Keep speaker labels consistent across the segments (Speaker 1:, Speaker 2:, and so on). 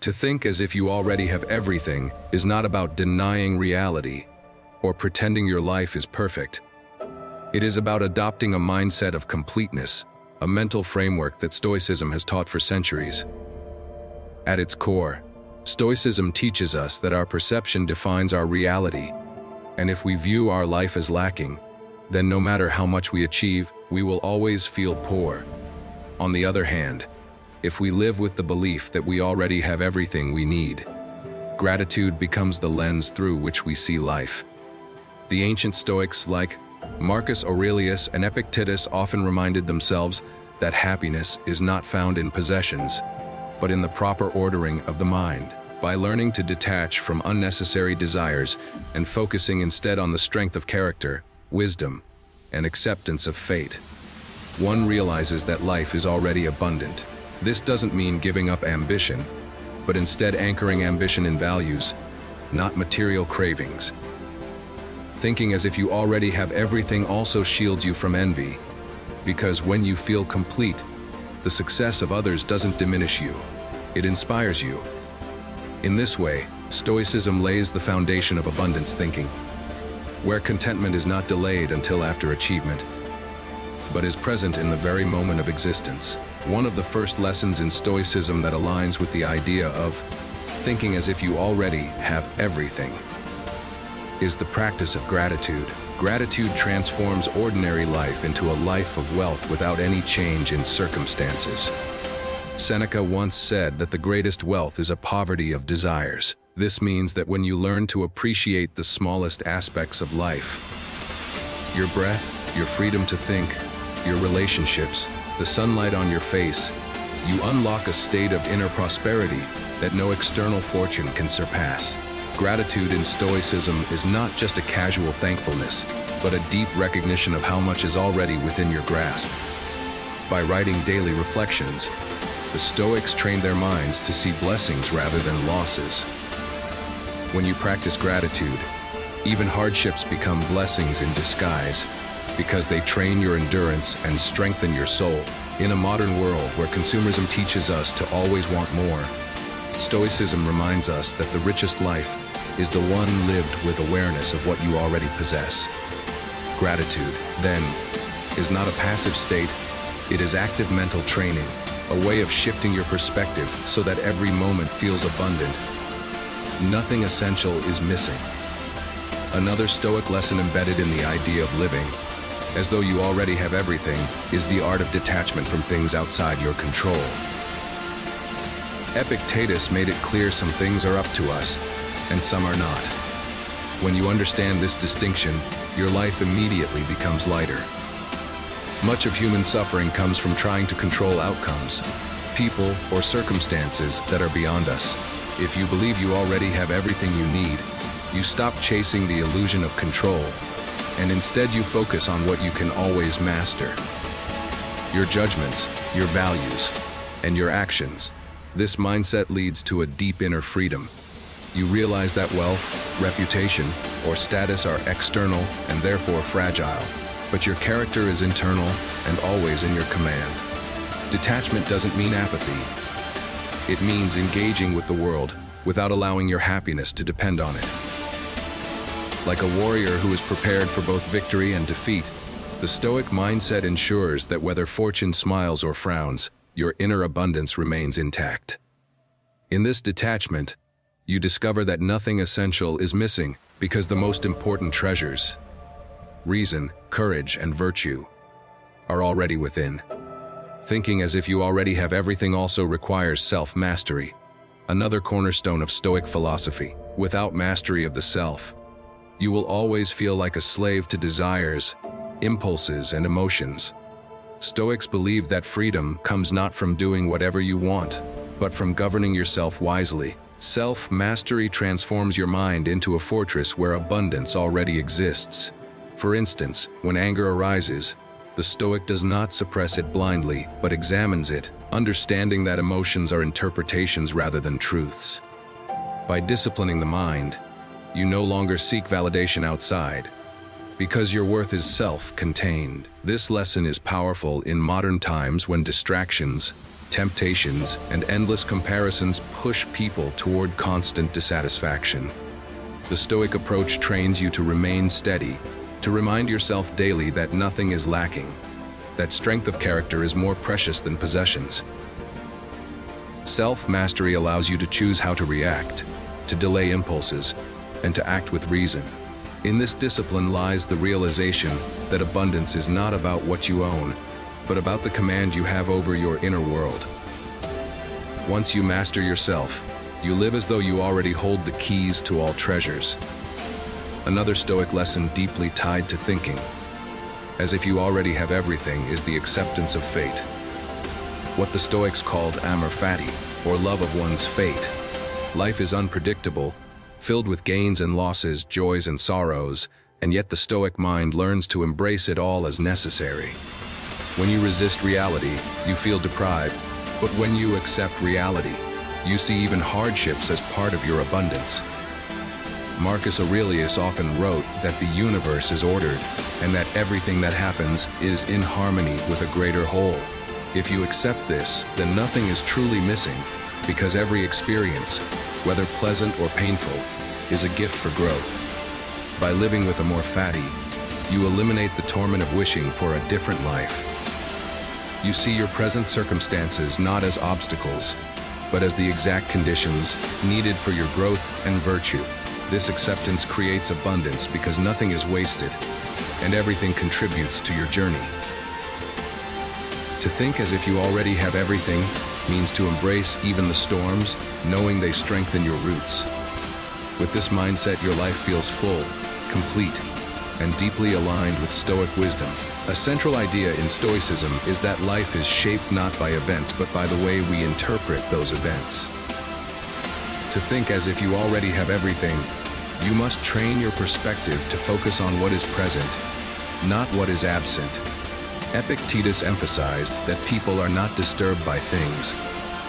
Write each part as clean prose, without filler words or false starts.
Speaker 1: To think as if you already have everything is not about denying reality or pretending your life is perfect. It is about adopting a mindset of completeness, a mental framework that Stoicism has taught for centuries. At its core, Stoicism teaches us that our perception defines our reality, and if we view our life as lacking, then no matter how much we achieve, we will always feel poor. On the other hand, if we live with the belief that we already have everything we need, gratitude becomes the lens through which we see life. The ancient Stoics like Marcus Aurelius and Epictetus often reminded themselves that happiness is not found in possessions, but in the proper ordering of the mind. By learning to detach from unnecessary desires and focusing instead on the strength of character, wisdom, and acceptance of fate, one realizes that life is already abundant. This doesn't mean giving up ambition, but instead anchoring ambition in values, not material cravings. Thinking as if you already have everything also shields you from envy, because when you feel complete, the success of others doesn't diminish you, it inspires you. In this way, Stoicism lays the foundation of abundance thinking, where contentment is not delayed until after achievement, but is present in the very moment of existence. One of the first lessons in Stoicism that aligns with the idea of thinking as if you already have everything is the practice of gratitude. Gratitude transforms ordinary life into a life of wealth without any change in circumstances. Seneca once said that the greatest wealth is a poverty of desires. This means that when you learn to appreciate the smallest aspects of life, your breath, your freedom to think, your relationships, the sunlight on your face, you unlock a state of inner prosperity that no external fortune can surpass. Gratitude in Stoicism is not just a casual thankfulness, but a deep recognition of how much is already within your grasp. By writing daily reflections, the Stoics trained their minds to see blessings rather than losses. When you practice gratitude, even hardships become blessings in disguise, because they train your endurance and strengthen your soul. In a modern world where consumerism teaches us to always want more, Stoicism reminds us that the richest life is the one lived with awareness of what you already possess. Gratitude, then, is not a passive state, it is active mental training, a way of shifting your perspective so that every moment feels abundant. Nothing essential is missing. Another Stoic lesson embedded in the idea of living as though you already have everything is the art of detachment from things outside your control. Epictetus made it clear some things are up to us, and some are not. When you understand this distinction, your life immediately becomes lighter. Much of human suffering comes from trying to control outcomes, people, or circumstances that are beyond us. If you believe you already have everything you need, you stop chasing the illusion of control, and instead you focus on what you can always master. Your judgments, your values, and your actions. This mindset leads to a deep inner freedom. You realize that wealth, reputation, or status are external and therefore fragile, but your character is internal and always in your command. Detachment doesn't mean apathy. It means engaging with the world without allowing your happiness to depend on it. Like a warrior who is prepared for both victory and defeat, the Stoic mindset ensures that whether fortune smiles or frowns, your inner abundance remains intact. In this detachment, you discover that nothing essential is missing because the most important treasures, reason, courage, and virtue, are already within. Thinking as if you already have everything also requires self-mastery, another cornerstone of Stoic philosophy. Without mastery of the self, you will always feel like a slave to desires, impulses, and emotions. Stoics believe that freedom comes not from doing whatever you want, but from governing yourself wisely. Self-mastery transforms your mind into a fortress where abundance already exists. For instance, when anger arises, the Stoic does not suppress it blindly, but examines it, understanding that emotions are interpretations rather than truths. By disciplining the mind, you no longer seek validation outside, because your worth is self-contained. This lesson is powerful in modern times when distractions, temptations, and endless comparisons push people toward constant dissatisfaction. The Stoic approach trains you to remain steady, to remind yourself daily that nothing is lacking, that strength of character is more precious than possessions. Self-mastery allows you to choose how to react, to delay impulses, and to act with reason. In this discipline lies the realization that abundance is not about what you own, but about the command you have over your inner world. Once you master yourself, you live as though you already hold the keys to all treasures. Another Stoic lesson deeply tied to thinking, as if you already have everything, is the acceptance of fate. What the Stoics called amor fati, or love of one's fate. Life is unpredictable, filled with gains and losses, joys and sorrows, and yet the Stoic mind learns to embrace it all as necessary. When you resist reality, you feel deprived, but when you accept reality, you see even hardships as part of your abundance. Marcus Aurelius often wrote that the universe is ordered, and that everything that happens is in harmony with a greater whole. If you accept this, then nothing is truly missing, because every experience, whether pleasant or painful, is a gift for growth. By living with amor fati, you eliminate the torment of wishing for a different life. You see your present circumstances not as obstacles, but as the exact conditions needed for your growth and virtue. This acceptance creates abundance because nothing is wasted, and everything contributes to your journey. To think as if you already have everything means to embrace even the storms, knowing they strengthen your roots. With this mindset, your life feels full, complete, and deeply aligned with Stoic wisdom. A central idea in Stoicism is that life is shaped not by events, but by the way we interpret those events. To think as if you already have everything, you must train your perspective to focus on what is present, not what is absent. Epictetus emphasized that people are not disturbed by things,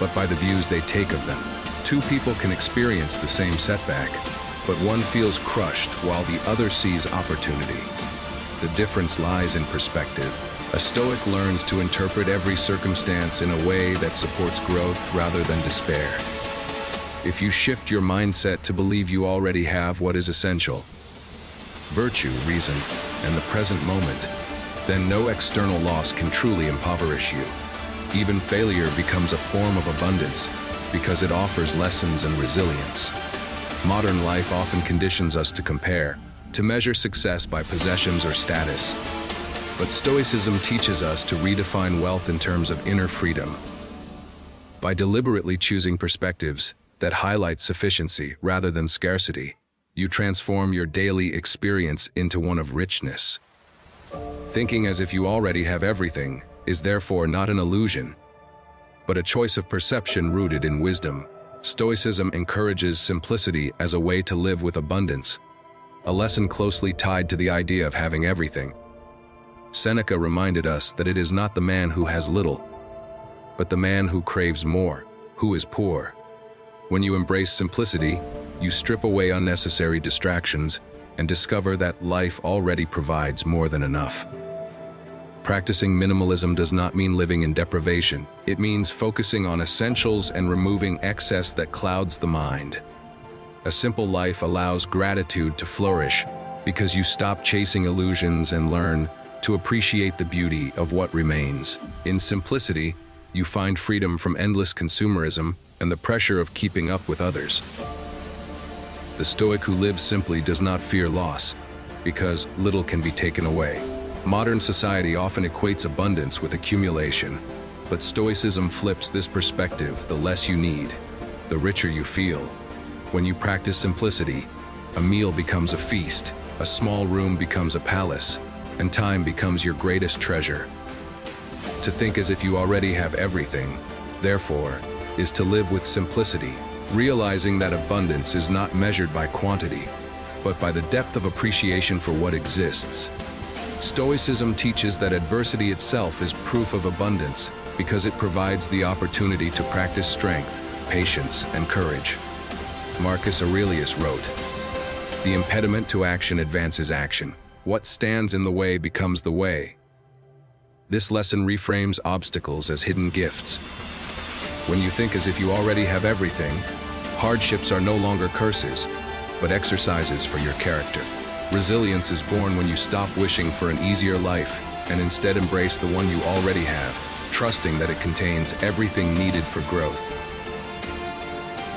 Speaker 1: but by the views they take of them. Two people can experience the same setback, but one feels crushed while the other sees opportunity. The difference lies in perspective. A Stoic learns to interpret every circumstance in a way that supports growth rather than despair. If you shift your mindset to believe you already have what is essential, virtue, reason, and the present moment, then no external loss can truly impoverish you. Even failure becomes a form of abundance because it offers lessons and resilience. Modern life often conditions us to compare, to measure success by possessions or status. But Stoicism teaches us to redefine wealth in terms of inner freedom. By deliberately choosing perspectives that highlight sufficiency rather than scarcity, you transform your daily experience into one of richness. Thinking as if you already have everything is therefore not an illusion, but a choice of perception rooted in wisdom. Stoicism encourages simplicity as a way to live with abundance, a lesson closely tied to the idea of having everything. Seneca reminded us that it is not the man who has little, but the man who craves more, who is poor. When you embrace simplicity, you strip away unnecessary distractions and discover that life already provides more than enough. Practicing minimalism does not mean living in deprivation. It means focusing on essentials and removing excess that clouds the mind. A simple life allows gratitude to flourish because you stop chasing illusions and learn to appreciate the beauty of what remains. In simplicity, you find freedom from endless consumerism and the pressure of keeping up with others. The Stoic who lives simply does not fear loss, because little can be taken away. Modern society often equates abundance with accumulation, but Stoicism flips this perspective. The less you need, the richer you feel. When you practice simplicity, a meal becomes a feast, a small room becomes a palace, and time becomes your greatest treasure. To think as if you already have everything, therefore, is to live with simplicity, realizing that abundance is not measured by quantity, but by the depth of appreciation for what exists. Stoicism teaches that adversity itself is proof of abundance because it provides the opportunity to practice strength, patience, and courage. Marcus Aurelius wrote, "The impediment to action advances action. What stands in the way becomes the way." This lesson reframes obstacles as hidden gifts, When you think as if you already have everything, hardships are no longer curses, but exercises for your character. Resilience is born when you stop wishing for an easier life and instead embrace the one you already have, trusting that it contains everything needed for growth.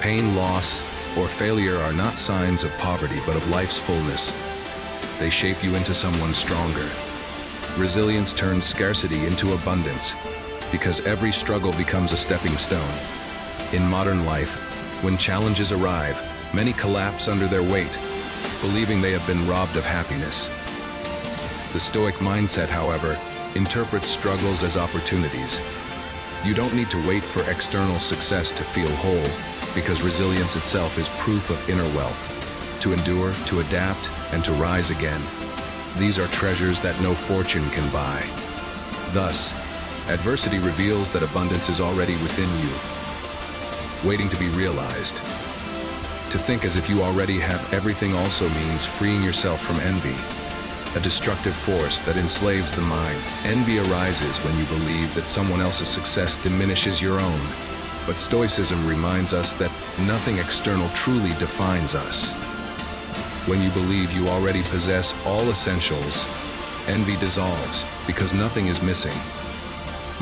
Speaker 1: Pain, loss, or failure are not signs of poverty but of life's fullness. They shape you into someone stronger. Resilience turns scarcity into abundance, because every struggle becomes a stepping stone. In modern life, when challenges arrive, many collapse under their weight, believing they have been robbed of happiness. The Stoic mindset, however, interprets struggles as opportunities. You don't need to wait for external success to feel whole, because resilience itself is proof of inner wealth. To endure, to adapt, and to rise again. These are treasures that no fortune can buy. Thus, adversity reveals that abundance is already within you, waiting to be realized. To think as if you already have everything also means freeing yourself from envy, a destructive force that enslaves the mind. Envy arises when you believe that someone else's success diminishes your own. But Stoicism reminds us that nothing external truly defines us. When you believe you already possess all essentials, envy dissolves because nothing is missing.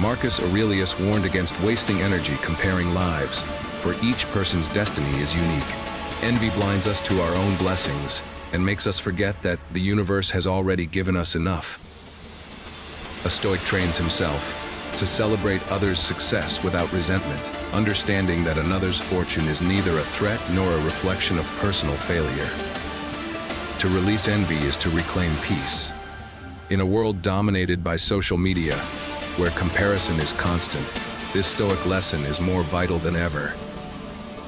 Speaker 1: Marcus Aurelius warned against wasting energy comparing lives, for each person's destiny is unique. Envy blinds us to our own blessings and makes us forget that the universe has already given us enough. A Stoic trains himself to celebrate others' success without resentment, understanding that another's fortune is neither a threat nor a reflection of personal failure. To release envy is to reclaim peace. In a world dominated by social media, where comparison is constant, this Stoic lesson is more vital than ever.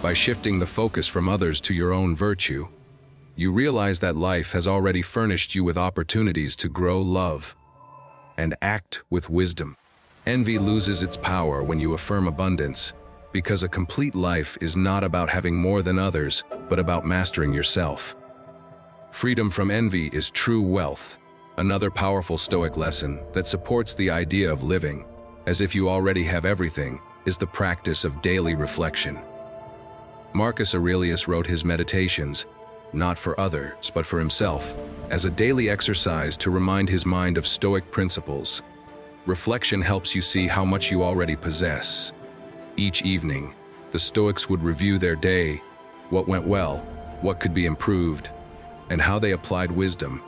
Speaker 1: By shifting the focus from others to your own virtue, you realize that life has already furnished you with opportunities to grow, love, and act with wisdom. Envy loses its power when you affirm abundance, because a complete life is not about having more than others, but about mastering yourself. Freedom from envy is true wealth, another powerful Stoic lesson that supports the idea of living as if you already have everything is the practice of daily reflection. Marcus Aurelius wrote his meditations, not for others but for himself, as a daily exercise to remind his mind of Stoic principles. Reflection helps you see how much you already possess. Each evening, the Stoics would review their day, what went well, what could be improved, and how they applied wisdom.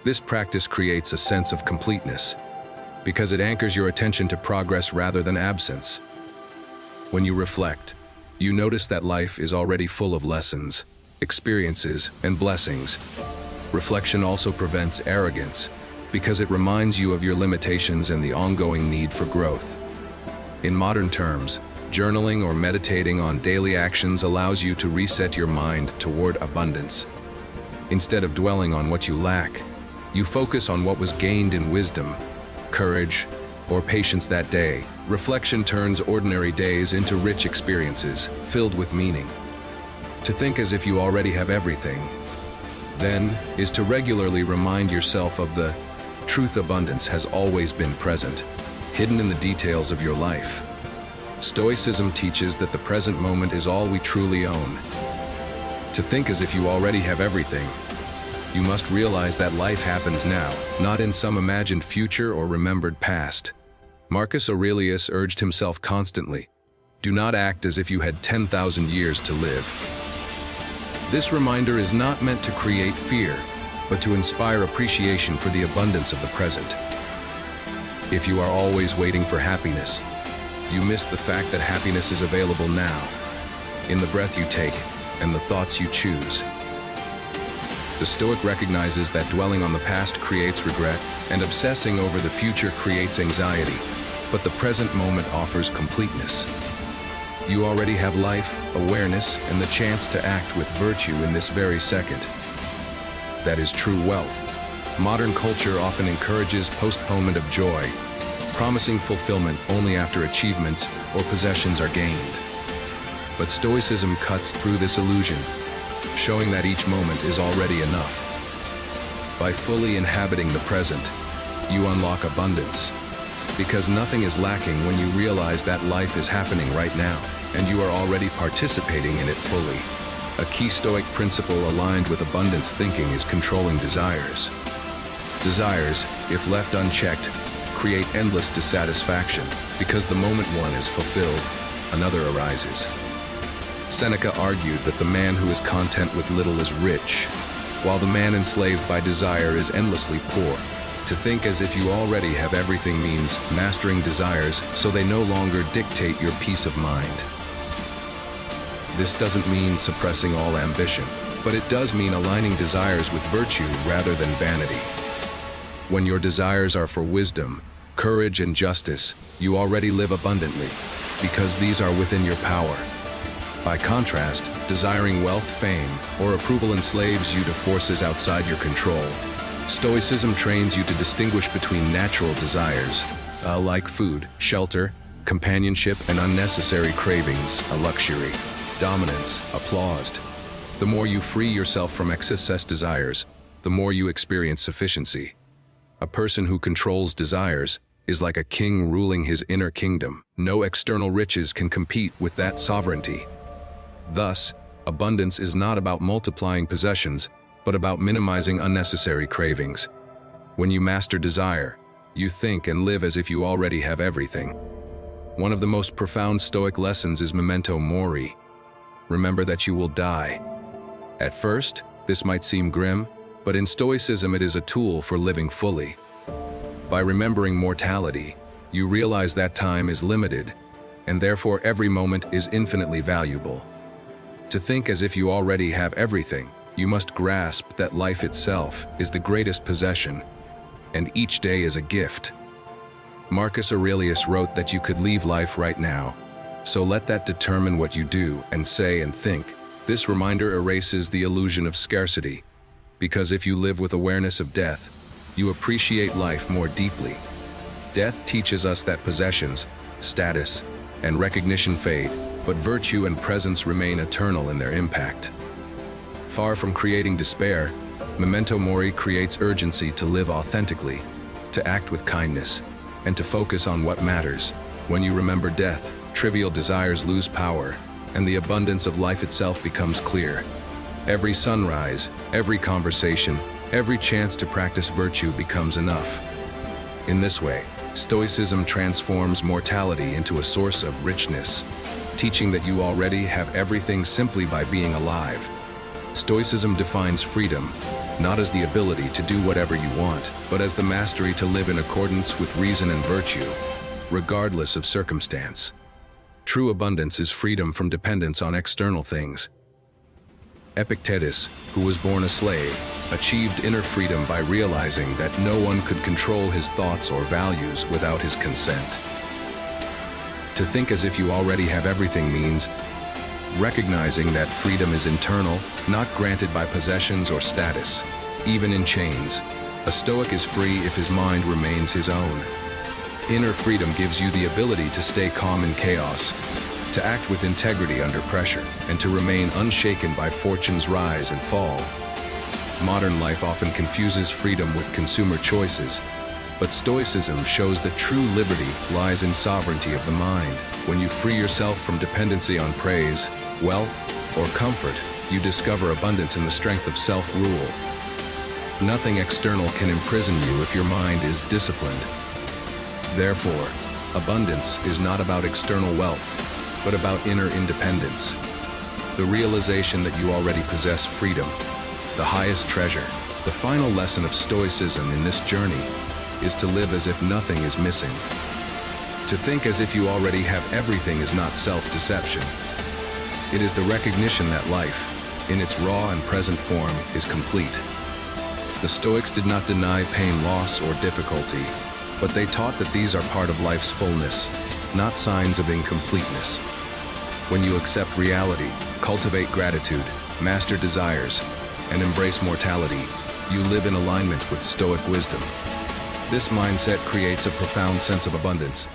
Speaker 1: This practice creates a sense of completeness, because it anchors your attention to progress rather than absence. When you reflect, you notice that life is already full of lessons, experiences, and blessings. Reflection also prevents arrogance, because it reminds you of your limitations and the ongoing need for growth. In modern terms, journaling or meditating on daily actions allows you to reset your mind toward abundance. Instead of dwelling on what you lack, you focus on what was gained in wisdom, courage, or patience that day. Reflection turns ordinary days into rich experiences, filled with meaning. To think as if you already have everything, then, is to regularly remind yourself of the truth. Abundance has always been present, hidden in the details of your life. Stoicism teaches that the present moment is all we truly own. To think as if you already have everything, you must realize that life happens now, not in some imagined future or remembered past. Marcus Aurelius urged himself constantly, do not act as if you had 10,000 years to live. This reminder is not meant to create fear, but to inspire appreciation for the abundance of the present. If you are always waiting for happiness, you miss the fact that happiness is available now, in the breath you take and the thoughts you choose. The Stoic recognizes that dwelling on the past creates regret, and obsessing over the future creates anxiety, but the present moment offers completeness. You already have life, awareness, and the chance to act with virtue in this very second. That is true wealth. Modern culture often encourages postponement of joy, promising fulfillment only after achievements or possessions are gained. But Stoicism cuts through this illusion, showing that each moment is already enough. By fully inhabiting the present, you unlock abundance, Because nothing is lacking when you realize that life is happening right now, and you are already participating in it fully. A key Stoic principle aligned with abundance thinking is controlling desires. Desires, if left unchecked, create endless dissatisfaction, because the moment one is fulfilled, another arises. Seneca argued that the man who is content with little is rich, while the man enslaved by desire is endlessly poor. To think as if you already have everything means mastering desires so they no longer dictate your peace of mind. This doesn't mean suppressing all ambition, but it does mean aligning desires with virtue rather than vanity. When your desires are for wisdom, courage, and justice, you already live abundantly, because these are within your power. By contrast, desiring wealth, fame, or approval enslaves you to forces outside your control. Stoicism trains you to distinguish between natural desires, like food, shelter, companionship, and unnecessary cravings, a luxury, dominance, applause. The more you free yourself from excess desires, the more you experience sufficiency. A person who controls desires is like a king ruling his inner kingdom. No external riches can compete with that sovereignty. Thus, abundance is not about multiplying possessions, but about minimizing unnecessary cravings. When you master desire, you think and live as if you already have everything. One of the most profound Stoic lessons is Memento Mori. Remember that you will die. At first, this might seem grim, but in Stoicism it is a tool for living fully. By remembering mortality, you realize that time is limited, and therefore every moment is infinitely valuable. To think as if you already have everything, you must grasp that life itself is the greatest possession, and each day is a gift. Marcus Aurelius wrote that you could leave life right now, so let that determine what you do and say and think. This reminder erases the illusion of scarcity, because if you live with awareness of death, you appreciate life more deeply. Death teaches us that possessions, status, and recognition fade, but virtue and presence remain eternal in their impact. Far from creating despair, Memento Mori creates urgency to live authentically, to act with kindness, and to focus on what matters. When you remember death, trivial desires lose power, and the abundance of life itself becomes clear. Every sunrise, every conversation, every chance to practice virtue becomes enough. In this way, Stoicism transforms mortality into a source of richness, teaching that you already have everything simply by being alive. Stoicism defines freedom, not as the ability to do whatever you want, but as the mastery to live in accordance with reason and virtue, regardless of circumstance. True abundance is freedom from dependence on external things. Epictetus, who was born a slave, achieved inner freedom by realizing that no one could control his thoughts or values without his consent. To think as if you already have everything means recognizing that freedom is internal, not granted by possessions or status. Even in chains, a Stoic is free if his mind remains his own. Inner freedom gives you the ability to stay calm in chaos, to act with integrity under pressure, and to remain unshaken by fortune's rise and fall. Modern life often confuses freedom with consumer choices, but Stoicism shows that true liberty lies in sovereignty of the mind. When you free yourself from dependency on praise, wealth, or comfort, you discover abundance in the strength of self-rule. Nothing external can imprison you if your mind is disciplined. Therefore, abundance is not about external wealth, but about inner independence. The realization that you already possess freedom, the highest treasure. The final lesson of Stoicism in this journey is to live as if nothing is missing. To think as if you already have everything is not self-deception. It is the recognition that life, in its raw and present form, is complete. The Stoics did not deny pain, loss, or difficulty, but they taught that these are part of life's fullness, not signs of incompleteness. When you accept reality, cultivate gratitude, master desires, and embrace mortality, you live in alignment with Stoic wisdom. This mindset creates a profound sense of abundance,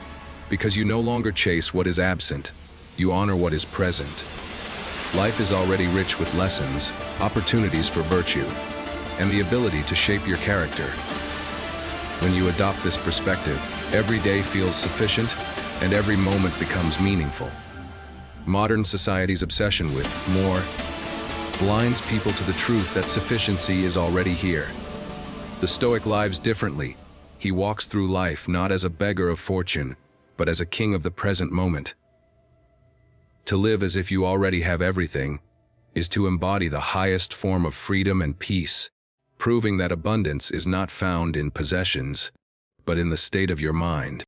Speaker 1: because you no longer chase what is absent, you honor what is present. Life is already rich with lessons, opportunities for virtue, and the ability to shape your character. When you adopt this perspective, Every day feels sufficient, and every moment becomes meaningful. Modern society's obsession with more blinds people to the truth that sufficiency is already here. The Stoic lives differently. He walks through life not as a beggar of fortune, but as a king of the present moment. To live as if you already have everything is to embody the highest form of freedom and peace, proving that abundance is not found in possessions, but in the state of your mind.